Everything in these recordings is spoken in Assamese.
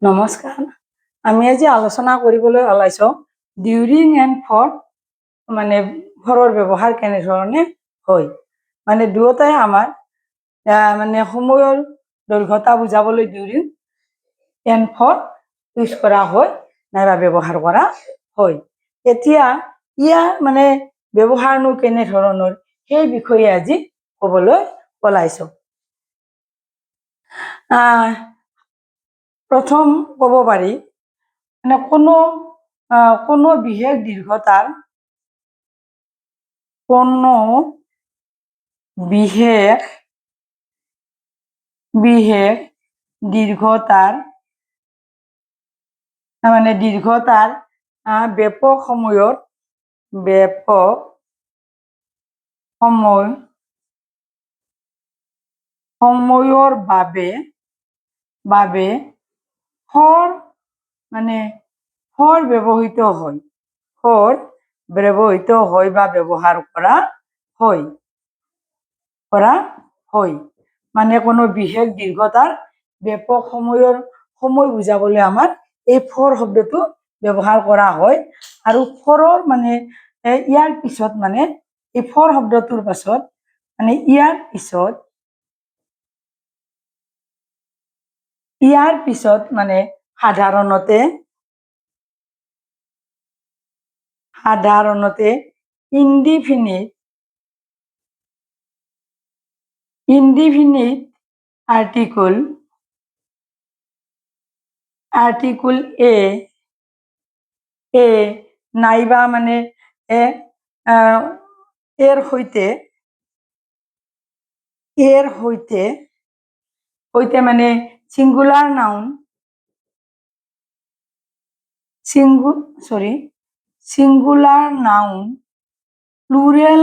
নমস্কাৰ। আমি আজি আলোচনা কৰিবলৈ ওলাইছোঁ ডিউৰিং এণ্ড ফৰ মানে ফৰৰ ব্যৱহাৰ কেনেধৰণে হয়। মানে দুয়োটাই আমাৰ মানে সময়ৰ দৈৰ্ঘ্যতা বুজাবলৈ ডিউৰিং এণ্ড ফৰ ইউজ কৰা হয় নাইবা ব্যৱহাৰ কৰা হয়। এতিয়া ইয়াৰ মানে ব্যৱহাৰনো কেনেধৰণৰ সেই বিষয়ে আজি ক'বলৈ ওলাইছোঁ। প্ৰথম ক'ব পাৰি মানে কোনো বিশেষ দীৰ্ঘতাৰ দীৰ্ঘতাৰ মানে ব্যাপক সময়ৰ বাবে ফৰ ব্যৱহৃত হয় বা ব্যৱহাৰ কৰা হয়। মানে কোনো বিশেষ দীৰ্ঘতাৰ ব্যাপক সময় বুজাবলৈ আমাৰ এই ফৰ শব্দটো ব্যৱহাৰ কৰা হয়। আৰু ফৰৰ মানে ইয়াৰ পিছত মানে এই ফৰ শব্দটোৰ পাছত মানে ইয়াৰ পিছত মানে সাধাৰণতে ইনডিফিনিট আৰ্টিকুল এ নাইবা মানে এৰ সৈতে মানে ছিংগুলাৰ নাউন প্লুৰেল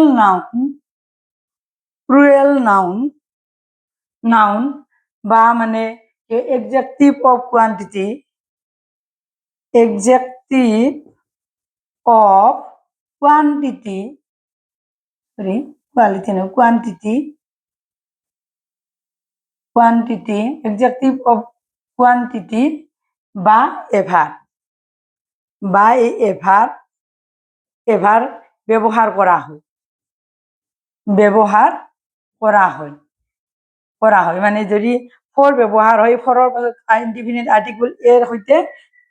নাউন বা মানে adjective of quantity adjective of quantity বা এভাৰ ব্যৱহাৰ কৰা হয় মানে যদি ফৰ ব্যৱহাৰ হয় ফৰৰ পাছত ইনডিফিনিট আৰ্টিকুল এৰ সৈতে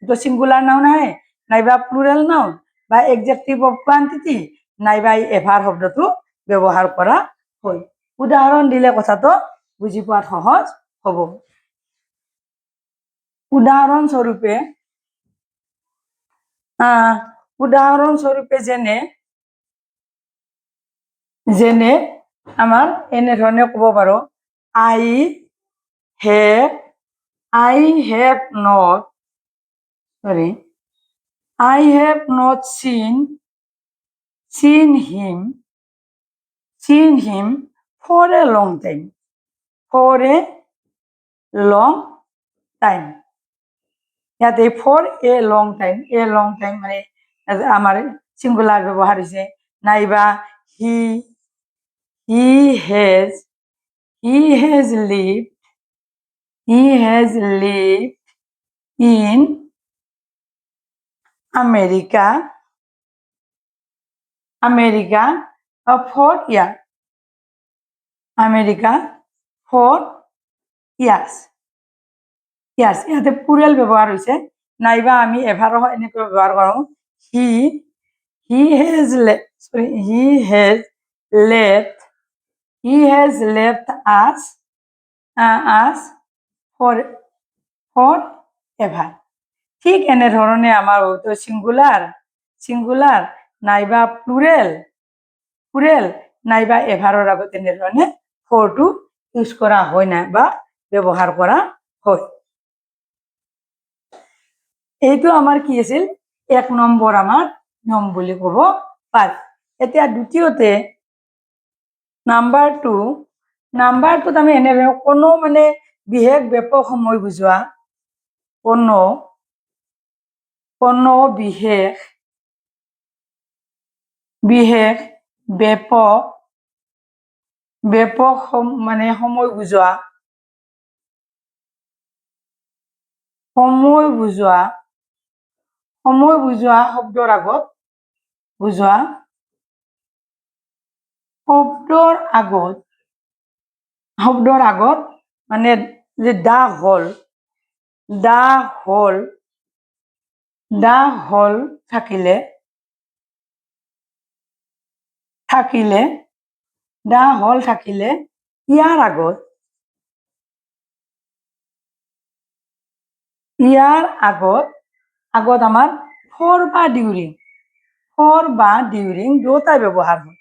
ছিংগুলাৰ নাউন আহে নাইবা প্লুৰেল নাউন বা এডজেক্টিভ অফ কোৱান্টিটি নাইবা এভাৰ শব্দটো ব্যৱহাৰ কৰা হয়। উদাহৰণ দিলে কথাটো বুজি পোৱাত সহজ হ'ব। উদাহৰণস্বৰূপে যেনে আমাৰ এনেধৰণে ক'ব পাৰোঁ I have not seen him for a long time. ইয়াতে ফৰ এ লং টাইম মানে আমাৰ ছিংগুলাৰ ব্যৱহাৰ হৈছে নাইবা he has lived in America for years. ইয়াতে প্লুৰেল ব্যৱহাৰ হৈছে নাইবা আমি এভাৰো এনেকৈ ব্যৱহাৰ কৰোঁ he has left us forever. ঠিক এনেধৰণে আমাৰ হয়তো ছিংগুলাৰ নাইবা প্লুৰেল নাইবা এভাৰৰ আগত এনেধৰণে ফৰটো ইউজ কৰা হয় নাই বা ব্যৱহাৰ কৰা হয়। এইটো আমাৰ কি আছিল 1 নম্বৰ আমাৰ নিয়ম বুলি ক'ব পাৰি। এতিয়া দ্বিতীয়তে নাম্বাৰটোত আমি এনেধৰণে কোনো মানে বিশেষ ব্যাপক সময় বুজোৱা কোনো বিশেষ ব্যাপক মানে সময় বুজোৱা সময় বুজোৱা শব্দৰ আগত বুজোৱা শব্দৰ আগত মানে যে দা হল থাকিলে ইয়াৰ আগত আমাৰ ফৰ বা ডিউৰিং দুটাই ব্যৱহাৰ হয়।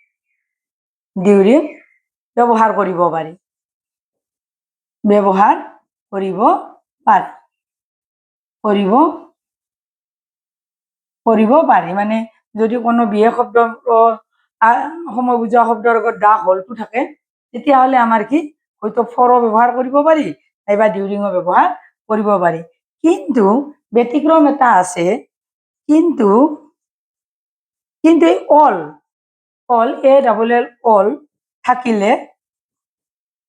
ডিউৰিং ব্যৱহাৰ কৰিব পাৰি মানে যদি কোনো বিশেষ শব্দ সময় বুজোৱা শব্দৰ আগত দা হলটো থাকে তেতিয়াহ'লে আমাৰ কি হয়তো ফৰো ব্যৱহাৰ কৰিব পাৰি নাইবা ডিউৰিঙো ব্যৱহাৰ কৰিব পাৰি। কিন্তু ব্যতিক্ৰম এটা আছে, কিন্তু এই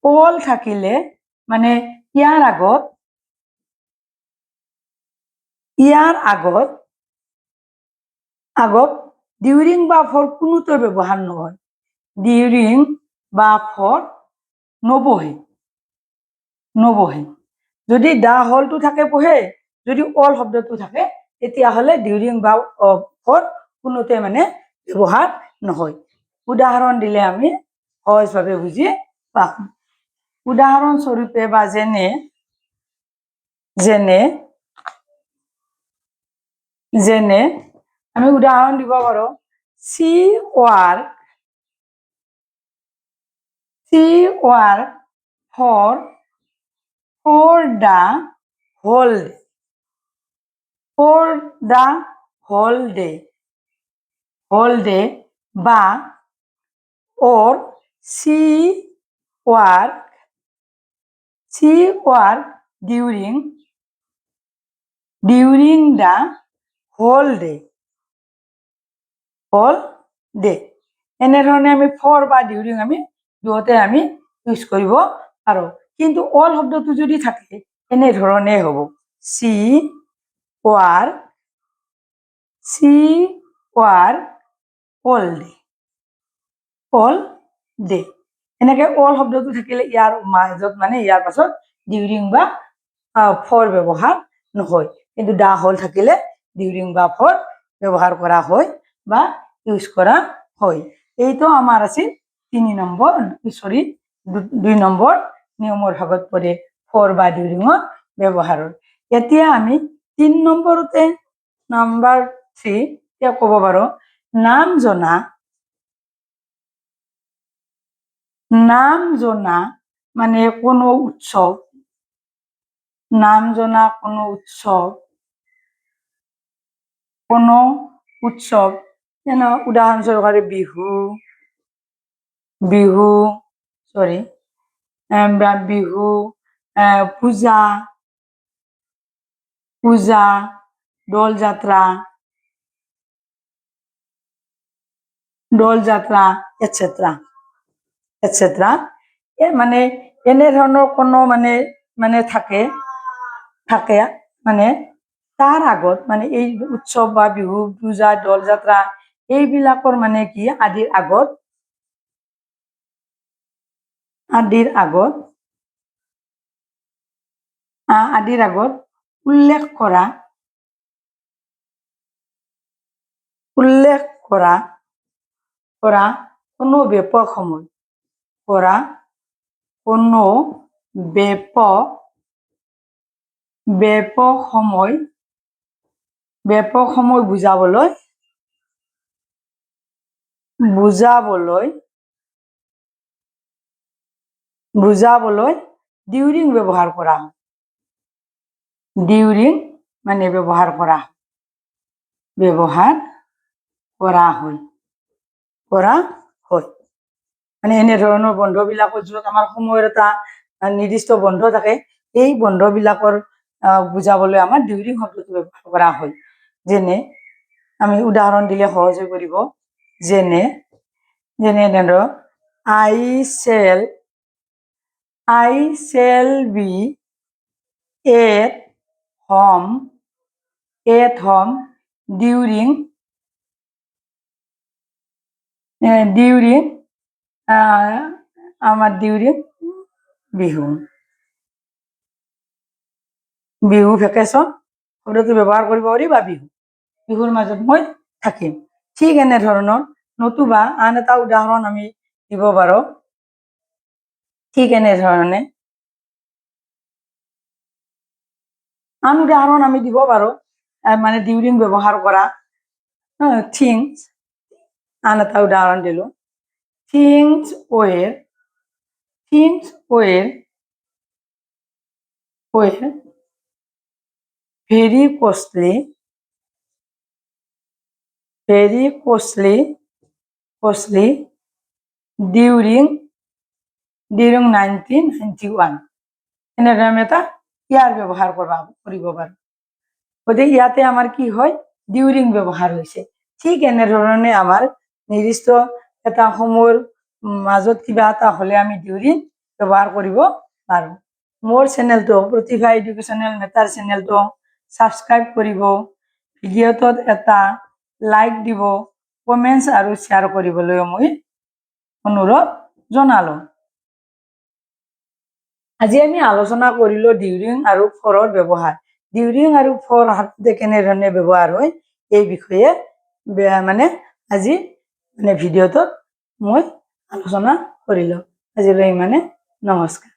অল থাকিলে মানে ইয়াৰ আগত ডিউৰিং বা ফৰ কোনোটোৱে ব্যৱহাৰ নহয়। ডিউৰিং বা ফৰ নবহে। যদি দা হলটো থাকে বহে, যদি অল শব্দটো থাকে তেতিয়াহ'লে ডিউৰিং বা ফৰ কোনোতে মানে ব্যৱহাৰ নহয়। উদাহৰণ দিলে আমি সহজভাৱে বুজি পাম। উদাহৰণস্বৰূপে বা যেনে আমি উদাহৰণ দিব পাৰো, she work for the whole day বা or she work during the whole day এনেধৰণে আমি ফৰ বা ডিউৰিং আমি দুয়োতে আমি ইউজ কৰিব পাৰো। কিন্তু অল শব্দটো যদি থাকে এনেধৰণে হ'ব, সি ৱাৰ্ক অল ডে। এনেকে অল শব্দটো থাকিলে ইয়াৰ মাজত মানে ইয়াৰ পাছত ডিউৰিং বা ফৰ ব্যৱহাৰ নহয়। কিন্তু দা হল থাকিলে ডিউৰিং বা ফৰ ব্যৱহাৰ কৰা হয় বা ইউজ কৰা হয়। এইটো আমাৰ আছিল 2 নম্বৰ নিয়মৰ ভাগত পৰে ফৰ বা ডিউৰিঙৰ ব্যৱহাৰৰ। এতিয়া আমি 3 নম্বৰতে নাম্বাৰ 3 ক'ব পাৰো, নাম জনা মানে কোনো উৎসৱ, যেন উদাহৰণস্বৰূপে বিহু, পূজা, দোল যাত্ৰা এটচেট্ৰা মানে এনেধৰণৰ কোনো মানে থাকে মানে তাৰ আগত মানে এই উৎসৱ বা বিহু, পূজা, দোল যাত্ৰা এইবিলাকৰ মানে কি আদিৰ আগত উল্লেখ কৰা কোনো ব্যাপক সময় বুজাবলৈ ডিউৰিং ব্যৱহাৰ কৰা হয়। ব্যৱহাৰ কৰা হয়। মানে এনেধৰণৰ বন্ধবিলাকৰ য'ত আমাৰ সময়ৰ এটা নিৰ্দিষ্ট বন্ধ থাকে, এই বন্ধবিলাকৰ বুজাবলৈ আমাৰ ডিউৰিং শব্দটো ব্যৱহাৰ কৰা হয়। যেনে আমি উদাহৰণ দিলে সহজ হৈ পৰিব, যেনে ধৰক I shall be at home, at home, during আমাৰ ডিউৰিং বিহু বিহু ভেকেশ্যন শব্দটো ব্যৱহাৰ কৰিব পাৰি বা বিহুৰ মাজত মই থাকিম। ঠিক এনেধৰণৰ নতুবা আন এটা উদাহৰণ আমি দিব পাৰোঁ। ঠিক এনেধৰণে আন উদাহৰণ আমি দিব পাৰোঁ মানে ডিউৰিং ব্যৱহাৰ কৰা থিংছ। আন এটা উদাহৰণ দিলোঁ, things were very costly during 1991। এনেদৰে আমি এটা ইয়াৰ ব্যৱহাৰ কৰিব পাৰোঁ। গতিকে ইয়াতে আমাৰ কি হয়, ডিউৰিং ব্যৱহাৰ হৈছে। ঠিক এনেধৰণে আমাৰ নিৰ্দিষ্ট এটা সময়ৰ মাজত কিবা এটা হ'লে আমি ডিউৰিং ব্যৱহাৰ কৰিব পাৰোঁ। মোৰ চেনেলটো প্ৰতিভা এডুকেশ্যনেল মেটাৰ চেনেলটো ছাবস্ক্ৰাইব কৰিব, ভিডিঅ'টোত এটা লাইক দিব, কমেণ্টছ আৰু শ্বেয়াৰ কৰিবলৈ মই অনুৰোধ জনালোঁ। আজি আমি আলোচনা কৰিলোঁ ডিউৰিং আৰু ফৰৰ ব্যৱহাৰ। ডিউৰিং আৰু ফৰ সাধাৰণতে কেনেধৰণে ব্যৱহাৰ হয় এই বিষয়ে মানে আজি ভিডিঅ'টোত মই আলোচনা কৰিলোঁ। আজিলৈ ইমানে, নমস্কাৰ।